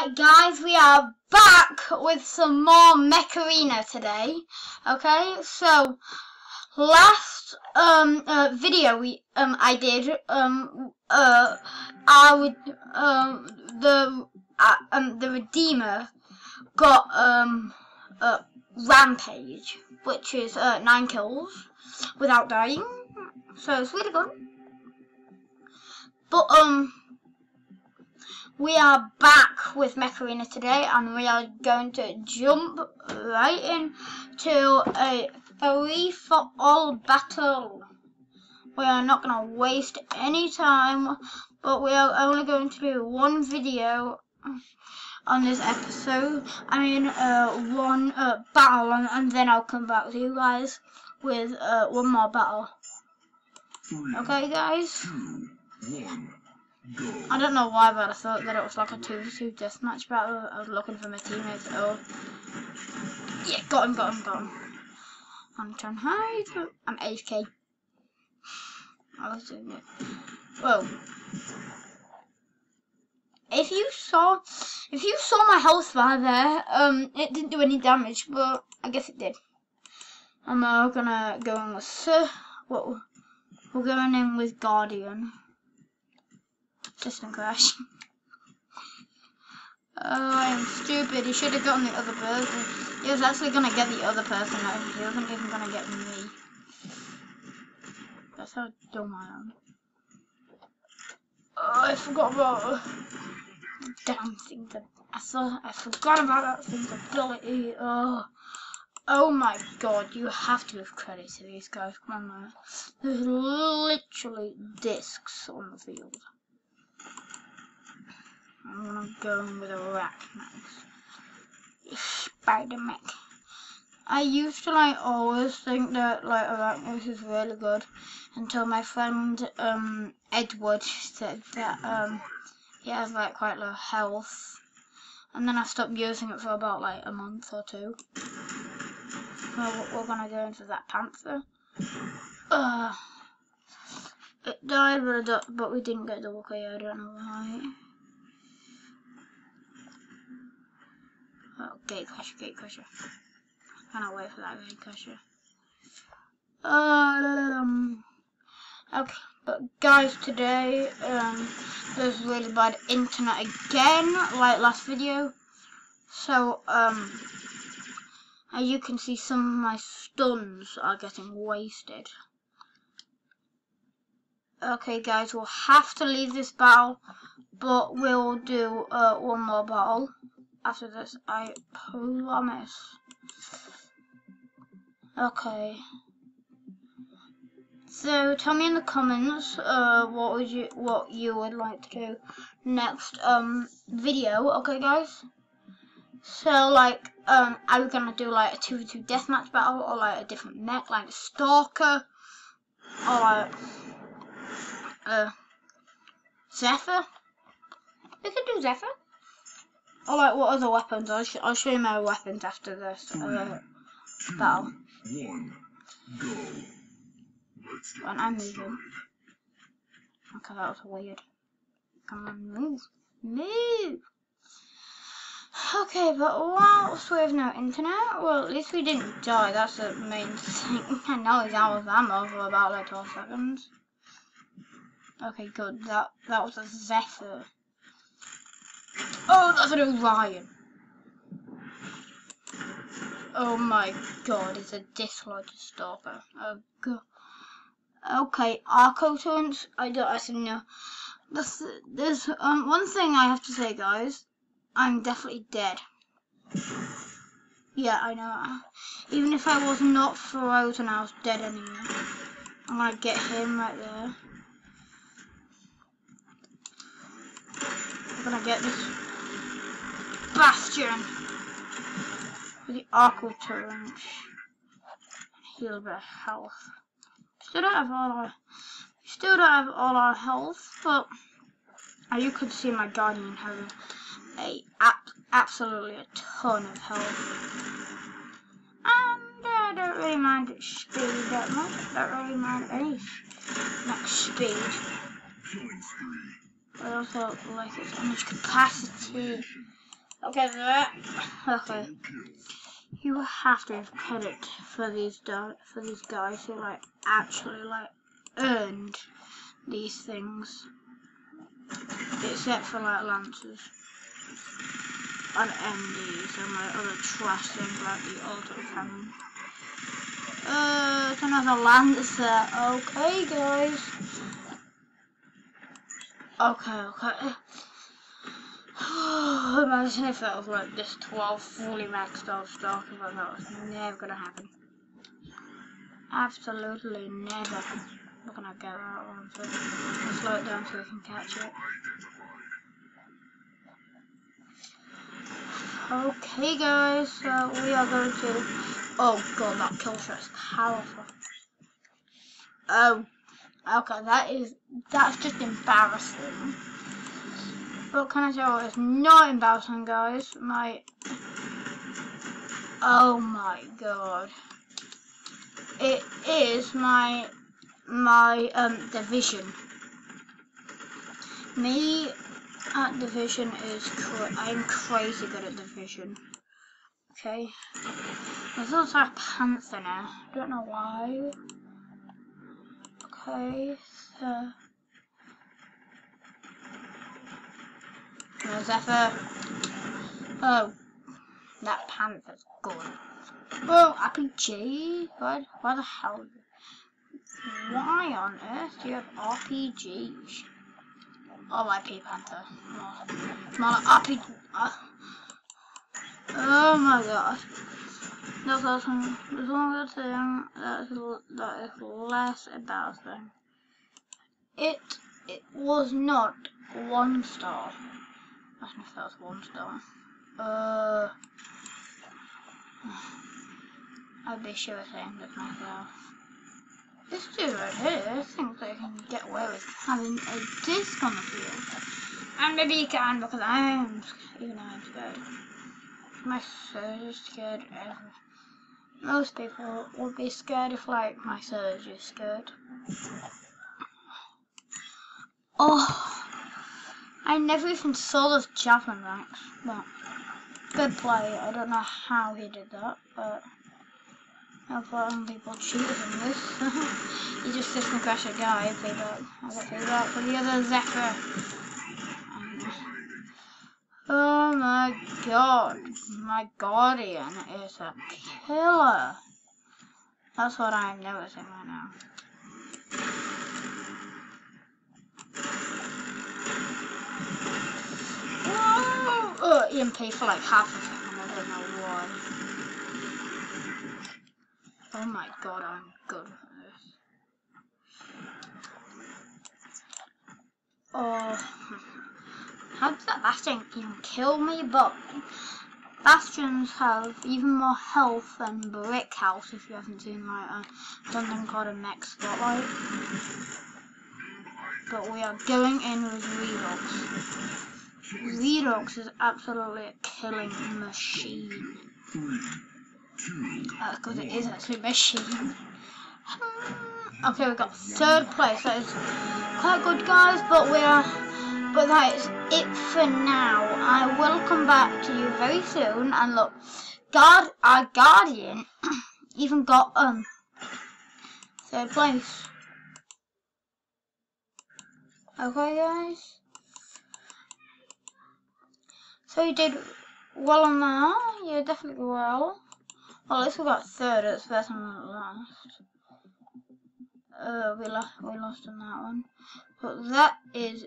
Alright guys, we are back with some more Mech Arena today. Okay, so last video I did the Redeemer got Rampage, which is 9 kills without dying. So it's really good. But we are back with Mech Arena today, and we are going to jump right into a free-for-all battle. We are not going to waste any time, but we are only going to do one video on this episode. I mean, one battle, and then I'll come back to you guys with one more battle. Okay, guys? 2, 1. Go. I don't know why, but I thought that it was like a 2v2 deathmatch battle. I was looking for my teammates. Oh, yeah, got him. I'm trying to hide. I'm AFK. I was doing it. Whoa. If you saw my health bar there, it didn't do any damage, but I guess it did. I'm gonna go in with we're going in with Guardian. System crash. Oh, I'm stupid. He should have gotten the other person. He was actually gonna get the other person out. He wasn't even gonna get me. That's how dumb I am. Oh, I forgot about damn thing's I forgot about that thing's ability. Oh my god, you have to give credit to these guys. Come on, man. There's literally discs on the field. I'm gonna go in with a rack next. Spider Mech. I used to always think that Arachnos is really good until my friend Edward said that he has quite low health, and then I stopped using it for about a month or two. So we're gonna go into that Panther. It died, but we didn't get double KO. I don't know why. Oh, gate crusher. Cannot wait for that gate crusher. Okay, but guys, today there's really bad internet again, like last video. So as you can see, some of my stuns are getting wasted. Okay, guys, we'll have to leave this battle, but we'll do one more battle after this, I promise. Okay. So tell me in the comments what you would like to do next video. Okay, guys. So are we gonna do a 2v2 deathmatch battle, or a different mech, like a Stalker, or Zephyr? We could do Zephyr. Or what other weapons? I'll show you my weapons after this battle. 2, 1, go. Let's get I'm moving. Okay, that was weird. Come on, move. Okay, but whilst we have no internet, well, at least we didn't die. That's the main thing. I know he's out of ammo for about 12 seconds. Okay, good. That was a Zephyr. Oh, that's an Orion. Oh my god, it's a dislodge stalker. Oh god. Okay, Arco turns. I don't actually know. There's one thing I have to say, guys. I'm definitely dead. Yeah, I know. Even if I was not frozen, I was dead anyway. I'm gonna get him right there. I'm gonna get this Bastion with the Arco turret. Heal a bit of health. Still don't have all our health, but you could see my Guardian having absolutely a ton of health. And I don't really mind its speed that much. I don't really mind any max speed. I also like its damage capacity. Okay, that. Okay. You have to give credit for these guys who like actually like earned these things, except for like lancers and MDs and like other trash things like the auto cannon. It's another lancer. Okay, guys. Okay. Imagine if that was like this 12 fully maxed out stock, but that was never gonna happen. Absolutely never. We're gonna get that one, so we'll slow it down so we can catch it. Okay, guys, so we are going to. Oh god, that kill shot is powerful. Oh, okay, that's just embarrassing. But can I tell you, it's not embarrassing, guys. Oh my god. It is my division. Me at division is I'm crazy good at division. Okay. There's also a panther now. Don't know why. Okay, so no Zephyr. Oh, that panther's good. Oh, RPG? Why the hell? Why on earth do you have RPGs? Oh, IP Panther. More like RPG. Oh my god. There's one good thing that is less embarrassing. It was not 1 star. I don't know if that was 1 star. I'd be sure saying this myself. This dude right here thinks that he can get away with having a disc on the field. And maybe he can because I'm scared. My surge is scared. Most people would be scared if like my surge is scared. Oh, I never even saw those javelin ranks. But good play. I don't know how he did that, but hopefully people cheated in this. He just system crashed a guy. I got feedback for the other Zephyr. Oh my god, my Guardian is a killer. That's what I'm noticing right now. Oh, EMP for like half a second, I don't know why. Oh my god, I'm good at this. Oh, how did that Bastion even kill me? But Bastions have even more health than Brick House if you haven't seen like something called a Mech Spotlight. But we are going in with Redox. Redox is absolutely a killing machine. Because it is actually a machine. Okay, we got 3rd place. That is quite good, guys. But that is it for now. I will come back to you very soon. And look, our Guardian even got 3rd place. Okay, guys. So you did well on that. Yeah, definitely well. Well, at least we got 3rd. It's better than last. We lost on that one. But that is